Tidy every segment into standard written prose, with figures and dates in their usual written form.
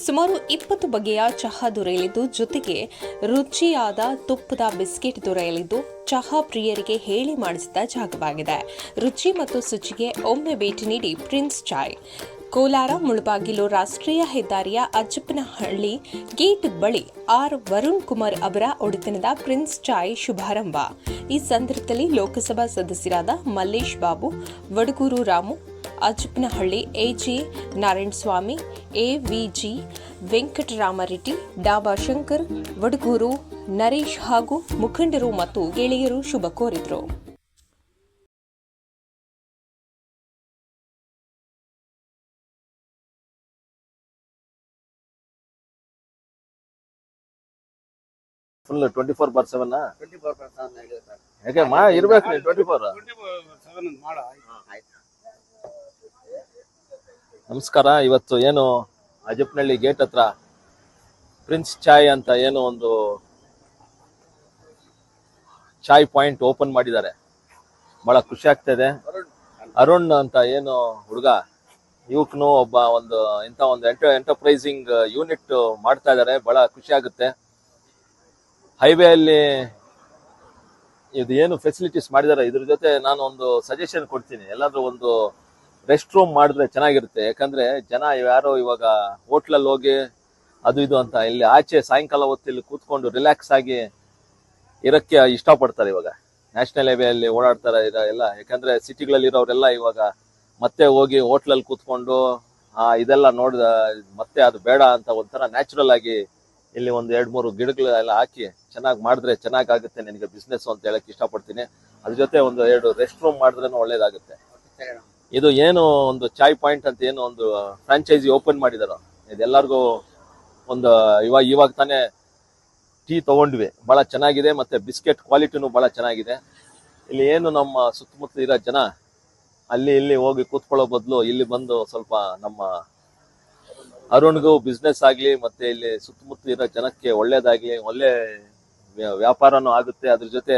ಸುಮಾರು 20 ಬಗೆಯ ಚಹಾ ದೊರೆಯಲಿದ್ದು, ಜೊತೆಗೆ ರುಚಿಯಾದ ತುಪ್ಪದ ಬಿಸ್ಕೆಟ್ ದೊರೆಯಲಿದ್ದು, ಚಹಾ ಪ್ರಿಯರಿಗೆ ಹೇಳಿ ಮಾಡಿಸಿದ ಜಾಗವಾಗಿದೆ. ರುಚಿ ಮತ್ತು ಶುಚಿಗೆ ಒಮ್ಮೆ ಭೇಟಿ ನೀಡಿ ಪ್ರಿನ್ಸ್ ಚಾಯ್. ಕೋಲಾರ ಮುಳಬಾಗಿಲು ರಾಷ್ಟ್ರೀಯ ಹೆದ್ದಾರಿಯ ಅಜ್ಜಪ್ಪನಹಳ್ಳಿ ಗೇಟ್ ಬಳಿ ವರುಣ್ ಕುಮಾರ್ ಅವರ ಒಡೆತನದ ಪ್ರಿನ್ಸ್ ಚಾಯ್ ಶುಭಾರಂಭ. ಈ ಸಂದರ್ಭದಲ್ಲಿ ಲೋಕಸಭಾ ಸದಸ್ಯರಾದ ಮಲ್ಲೇಶ್ ಬಾಬು, ವಡಗೂರು ರಾಮು, ಅಜ್ಜಪ್ಪನಹಳ್ಳಿ ಎಜಿ ನಾರಾಯಣಸ್ವಾಮಿ, ಎವಿಜಿ ವೆಂಕಟರಾಮರೆಡ್ಡಿ, ಡಾಬಾ ಶಂಕರ್, ವಡಗೂರು ನರೇಶ್ ಹಾಗೂ ಮುಖಂಡರು ಮತ್ತು ಗೆಳೆಯರು ಶುಭ ಕೋರಿದರು. ಫುಲ್ 24/7 ಯಾಕೆ ಇರ್ಬೇಕು 24. ನಮಸ್ಕಾರ. ಇವತ್ತು ಏನು ಅಜ್ಜಪ್ಪನಹಳ್ಳಿ ಗೇಟ್ ಹತ್ರ ಪ್ರಿನ್ಸ್ ಚಾಯ್ ಅಂತ ಏನು ಒಂದು ಚಾಯ್ ಪಾಯಿಂಟ್ ಓಪನ್ ಮಾಡಿದ್ದಾರೆ. ಬಹಳ ಖುಷಿ ಆಗ್ತಾ ಇದೆ. ಅರುಣ್ ಅಂತ ಏನು ಹುಡುಗ, ಯುವಕನು ಒಬ್ಬ ಇಂಥ ಒಂದು ಎಂಟರ್ಪ್ರೈಸಿಂಗ್ ಯೂನಿಟ್ ಮಾಡ್ತಾ ಇದ್ದಾರೆ. ಬಹಳ ಖುಷಿ ಆಗುತ್ತೆ. ಹೈವೇ ಅಲ್ಲಿ ಇದು ಏನು ಫೆಸಿಲಿಟೀಸ್ ಮಾಡಿದ್ದಾರೆ, ಇದ್ರ ಜೊತೆ ನಾನು ಒಂದು ಸಜೆಷನ್ ಕೊಡ್ತೀನಿ. ಎಲ್ಲಾದ್ರೂ ಒಂದು ರೆಸ್ಟ್ ರೂಮ್ ಮಾಡಿದ್ರೆ ಚೆನ್ನಾಗಿರುತ್ತೆ. ಯಾಕಂದ್ರೆ ಜನ ಯಾರೋ ಇವಾಗ ಹೋಟ್ಲಲ್ಲಿ ಹೋಗಿ ಅದು ಇದು ಅಂತ ಇಲ್ಲಿ ಆಚೆ ಸಾಯಂಕಾಲ ಹೊತ್ತಿಲ್ಲಿ ಕೂತ್ಕೊಂಡು ರಿಲ್ಯಾಕ್ಸ್ ಆಗಿ ಇರಕ್ಕೆ ಇಷ್ಟಪಡ್ತಾರೆ. ಇವಾಗ ನ್ಯಾಷನಲ್ ಹೈವೇ ಅಲ್ಲಿ ಓಡಾಡ್ತಾರೆ ಎಲ್ಲ. ಯಾಕಂದ್ರೆ ಸಿಟಿಗಳಲ್ಲಿ ಇರೋರೆಲ್ಲ ಇವಾಗ ಮತ್ತೆ ಹೋಗಿ ಹೋಟ್ಲಲ್ಲಿ ಕೂತ್ಕೊಂಡು ಇದೆಲ್ಲ ನೋಡಿದ ಮತ್ತೆ ಅದು ಬೇಡ ಅಂತ ಒಂಥರ ನ್ಯಾಚುರಲ್ ಆಗಿ ಇಲ್ಲಿ ಒಂದು 2-3 ಗಿಡಗಳೆಲ್ಲ ಹಾಕಿ ಚೆನ್ನಾಗಿ ಮಾಡಿದ್ರೆ ಚೆನ್ನಾಗಾಗುತ್ತೆ ನಿನಗೆ ಬಿಸ್ನೆಸ್ ಅಂತ ಹೇಳಕ್ ಇಷ್ಟಪಡ್ತೀನಿ. ಅದ್ರ ಜೊತೆ 2 ರೆಸ್ಟ್ ರೂಮ್ ಮಾಡಿದ್ರೂ ಒಳ್ಳೇದಾಗುತ್ತೆ. ಇದು ಏನು ಒಂದು ಚಾಯ್ ಪಾಯಿಂಟ್ ಅಂತ ಏನು ಒಂದು ಫ್ರಾಂಚೈಸಿ ಓಪನ್ ಮಾಡಿದಾರೋ, ಇದೆಲ್ಲರಿಗೂ ಒಂದು ಇವಾಗ ತಾನೇ ಟೀ ತಗೊಂಡ್ವಿ. ಬಹಳ ಚೆನ್ನಾಗಿದೆ. ಮತ್ತೆ ಬಿಸ್ಕೆಟ್ ಕ್ವಾಲಿಟಿನೂ ಬಹಳ ಚೆನ್ನಾಗಿದೆ. ಇಲ್ಲಿ ಏನು ನಮ್ಮ ಸುತ್ತಮುತ್ತ ಇರೋ ಜನ ಅಲ್ಲಿ ಇಲ್ಲಿ ಹೋಗಿ ಕೂತ್ಕೊಳ್ಳೋ ಬದಲು ಇಲ್ಲಿ ಬಂದು ಸ್ವಲ್ಪ ನಮ್ಮ ಅರುಣ್ಗೂ ಬಿಸ್ನೆಸ್ ಆಗ್ಲಿ, ಮತ್ತೆ ಇಲ್ಲಿ ಸುತ್ತಮುತ್ತ ಇರೋ ಜನಕ್ಕೆ ಒಳ್ಳೇದಾಗ್ಲಿ, ಒಳ್ಳೆ ವ್ಯಾಪಾರನೂ ಆಗುತ್ತೆ. ಅದ್ರ ಜೊತೆ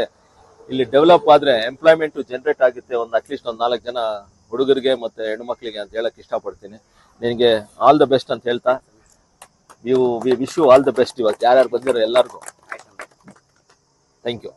ಇಲ್ಲಿ ಡೆವಲಪ್ ಆದ್ರೆ ಎಂಪ್ಲಾಯ್ಮೆಂಟ್ ಜನರೇಟ್ ಆಗುತ್ತೆ. ಅಟ್ಲೀಸ್ಟ್ 4 ಜನ ಹುಡುಗರಿಗೆ ಮತ್ತೆ ಹೆಣ್ಮಕ್ಳಿಗೆ ಅಂತ ಹೇಳಕ್ ಇಷ್ಟಪಡ್ತೀನಿ. ನಿನಗೆ ಆಲ್ ದ ಬೆಸ್ಟ್ ಅಂತ ಹೇಳ್ತಾ we wish you all the best. ಇವತ್ತು ಯಾರ್ಯಾರು ಬಂದಿರೋ ಎಲ್ಲರಿಗೂ ಥ್ಯಾಂಕ್ ಯು.